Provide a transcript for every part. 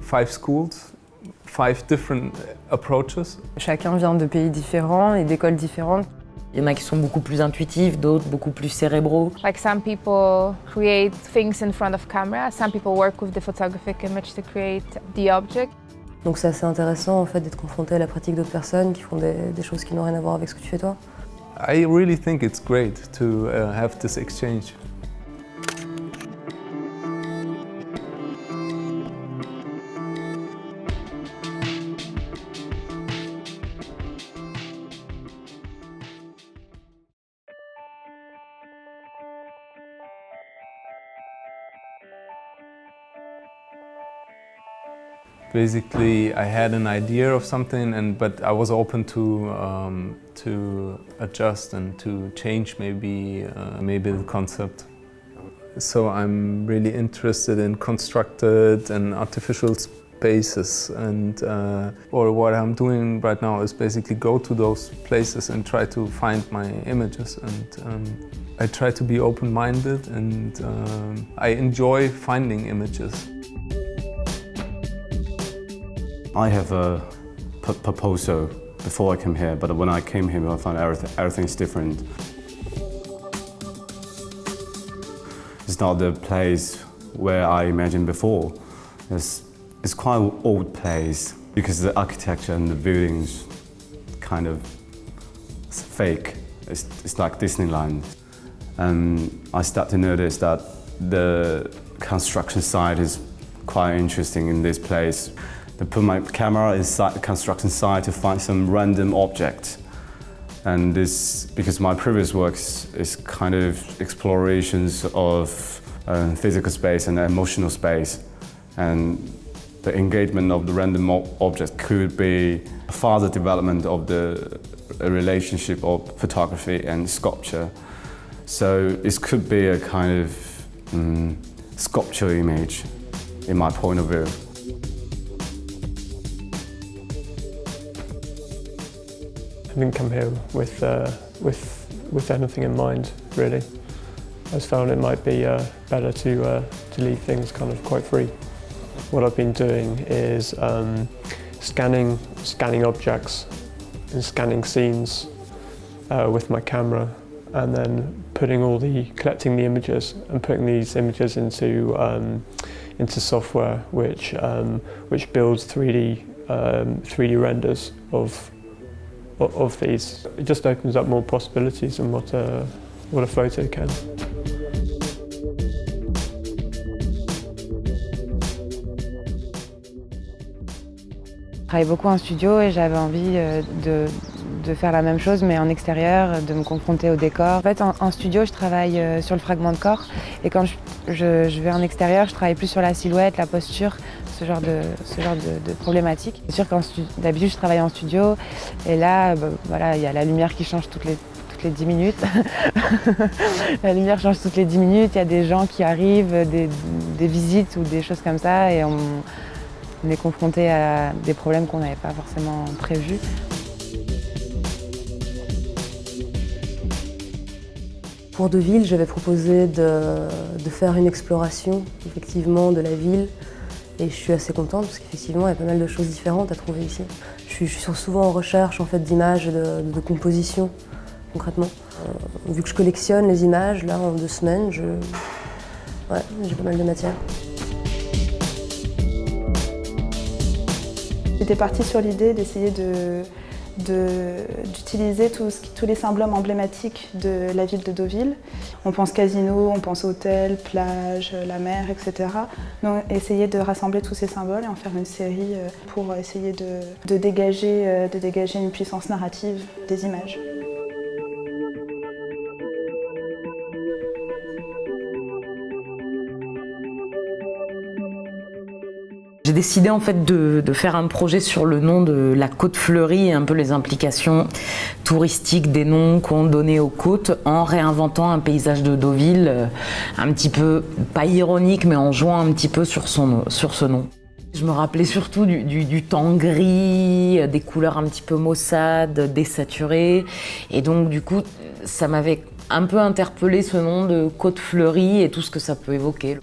5 schools, 5 different approaches. Chacun vient de pays différents et d'écoles différentes. Il y en a qui sont beaucoup plus intuitifs, d'autres beaucoup plus cérébraux. Like some people create things in front of camera, some people work with the photographic image to create the object. Donc c'est assez intéressant en fait d'être confronté à la pratique d'autres personnes qui font des choses qui n'ont rien à voir avec ce que tu fais toi. I really think it's great to have this exchange. Basically, I had an idea of something, but I was open to adjust and to change maybe the concept. So I'm really interested in constructed and artificial spaces, and or what I'm doing right now is basically go to those places and try to find my images. And I try to be open-minded, and I enjoy finding images. I have a proposal before I came here, but when I came here, I found everything's different. It's not the place where I imagined before. It's quite an old place because the architecture and the buildings kind of fake. It's like Disneyland. And I start to notice that the construction site is quite interesting in this place. I put my camera inside the construction site to find some random object. And this, because my previous work is kind of explorations of physical space and emotional space. And the engagement of the random object could be a further development of the relationship of photography and sculpture. So it could be a kind of sculpture image in my point of view. I didn't come here with anything in mind, really. I just found it might be better to leave things kind of quite free. What I've been doing is scanning objects and scanning scenes with my camera, and then collecting the images and putting these images into software which builds 3D renders of these. It just opens up more possibilities than what a photo can. Je travaille beaucoup en studio et j'avais envie de faire la même chose mais en extérieur, de me confronter au décor. En fait, en studio, je travaille sur le fragment de corps et quand je vais en extérieur, je travaille plus sur la silhouette, la posture, ce genre de problématiques. C'est sûr qu'en d'habitude, je travaille en studio et là, voilà, il y a la lumière qui change toutes les 10 minutes. La lumière change toutes les 10 minutes, il y a des gens qui arrivent, des visites ou des choses comme ça et on est confronté à des problèmes qu'on n'avait pas forcément prévus. Pour Deauville, j'avais proposé de faire une exploration effectivement de la ville et je suis assez contente parce qu'effectivement il y a pas mal de choses différentes à trouver ici. Je suis souvent en recherche en fait, d'images et de compositions concrètement. Vu que je collectionne les images, là en 2 semaines, j'ai pas mal de matière. J'étais partie sur l'idée d'essayer d'utiliser tous les symboles emblématiques de la ville de Deauville. On pense casino, on pense hôtel, plage, la mer, etc. Donc essayer de rassembler tous ces symboles et en faire une série pour essayer de dégager une puissance narrative des images. J'ai décidé en fait de faire un projet sur le nom de la côte fleurie et un peu les implications touristiques des noms qu'on donnait aux côtes en réinventant un paysage de Deauville un petit peu, pas ironique, mais en jouant un petit peu sur ce nom. Je me rappelais surtout du temps gris, des couleurs un petit peu maussades, désaturées et donc du coup ça m'avait un peu interpellé ce nom de côte fleurie et tout ce que ça peut évoquer.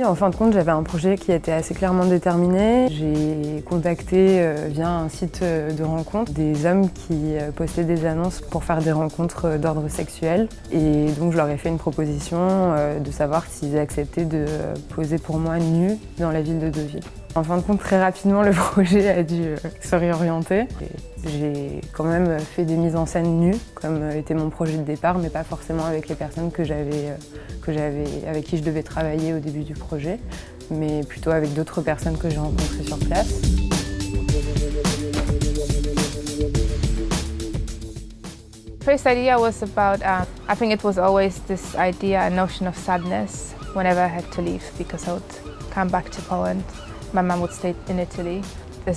En fin de compte, j'avais un projet qui était assez clairement déterminé. J'ai contacté via un site de rencontre des hommes qui postaient des annonces pour faire des rencontres d'ordre sexuel. Et donc je leur ai fait une proposition de savoir s'ils acceptaient de poser pour moi nus dans la ville de Deauville. En fin de compte, très rapidement, le projet a dû se réorienter. J'ai quand même fait des mises en scène nues, comme était mon projet de départ, mais pas forcément avec les personnes avec qui je devais travailler au début du projet, mais plutôt avec d'autres personnes que j'ai rencontrées sur place. First idea was about, I think it was always this idea, a notion of sadness whenever I had to leave, because I would come back to Poland. My mum would stay in Italy.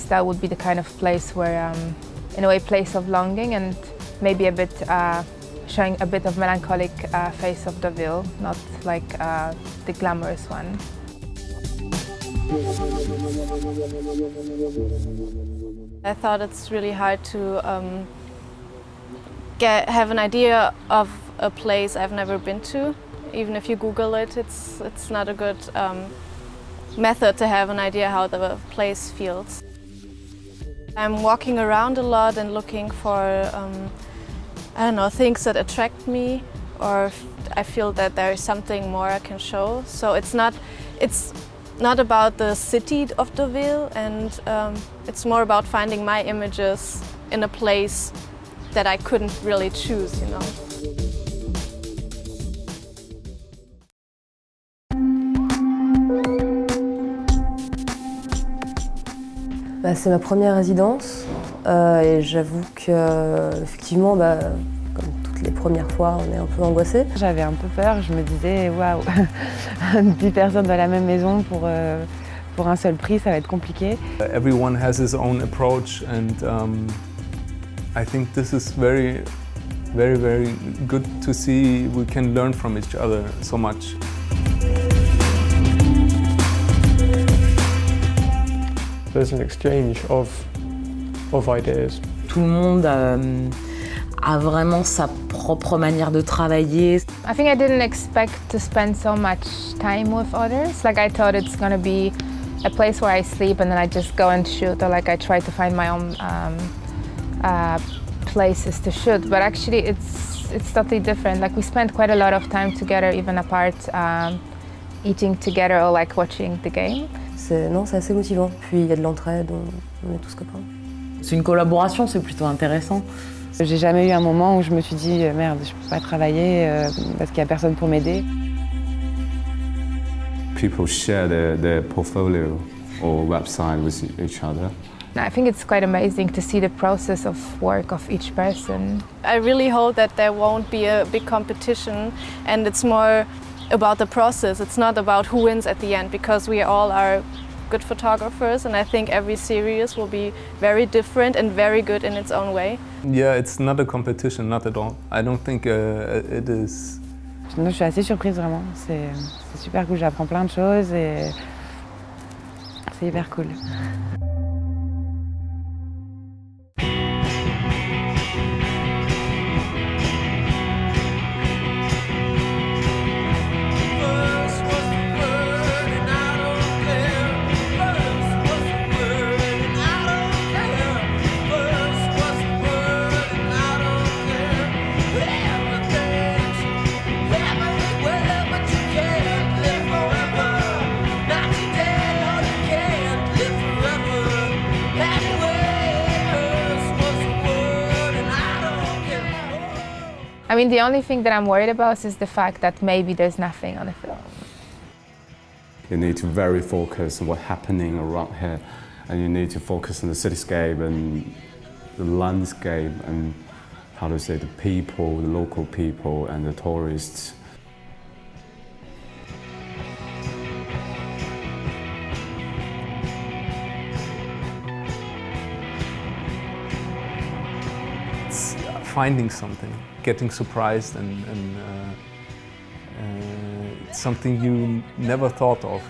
That would be the kind of place where, in a way, place of longing and maybe a bit showing a bit of melancholic face of Deauville, not like the glamorous one. I thought it's really hard to have an idea of a place I've never been to. Even if you Google it, it's not a good method to have an idea how the place feels. I'm walking around a lot and looking for, I don't know, things that attract me, or I feel that there is something more I can show. So it's not about the city of Deauville, and it's more about finding my images in a place that I couldn't really choose, you know. C'est ma première résidence et j'avoue que effectivement, comme toutes les premières fois, on est un peu angoissé. J'avais un peu peur, je me disais waouh, 10 personnes dans la même maison pour un seul prix, ça va être compliqué. Everyone has his own approach, and I think this is very, very, very good to see. We can learn from each other so much. There's an exchange of ideas. Tout le monde a vraiment sa propre manière de travailler. I think I didn't expect to spend so much time with others. Like I thought it's gonna be a place where I sleep and then I just go and shoot, or like I try to find my own places to shoot. But actually it's totally different. Like we spend quite a lot of time together, even apart, eating together or like watching the game. C'est assez motivant. Puis il y a de l'entraide, on est tous copains. C'est une collaboration, c'est plutôt intéressant. J'ai jamais eu un moment où je me suis dit merde, je peux pas travailler parce qu'il y a personne pour m'aider. People share their portfolio or website with each other. I think it's quite amazing to see the process of work of each person. I really hope that there won't be a big competition, and it's more about the process. It's not about who wins at the end, because we all are good photographers, and I think every series will be very different and very good in its own way. Yeah, it's not a competition, not at all. I don't think it is. Je suis assez surprise vraiment. C'est super cool, j'apprends plein de choses et c'est hyper cool. I mean, the only thing that I'm worried about is the fact that maybe there's nothing on the film. You need to very focus on what's happening around here, and you need to focus on the cityscape and the landscape and, how to say, the people, the local people and the tourists. It's finding something, getting surprised, and something you never thought of.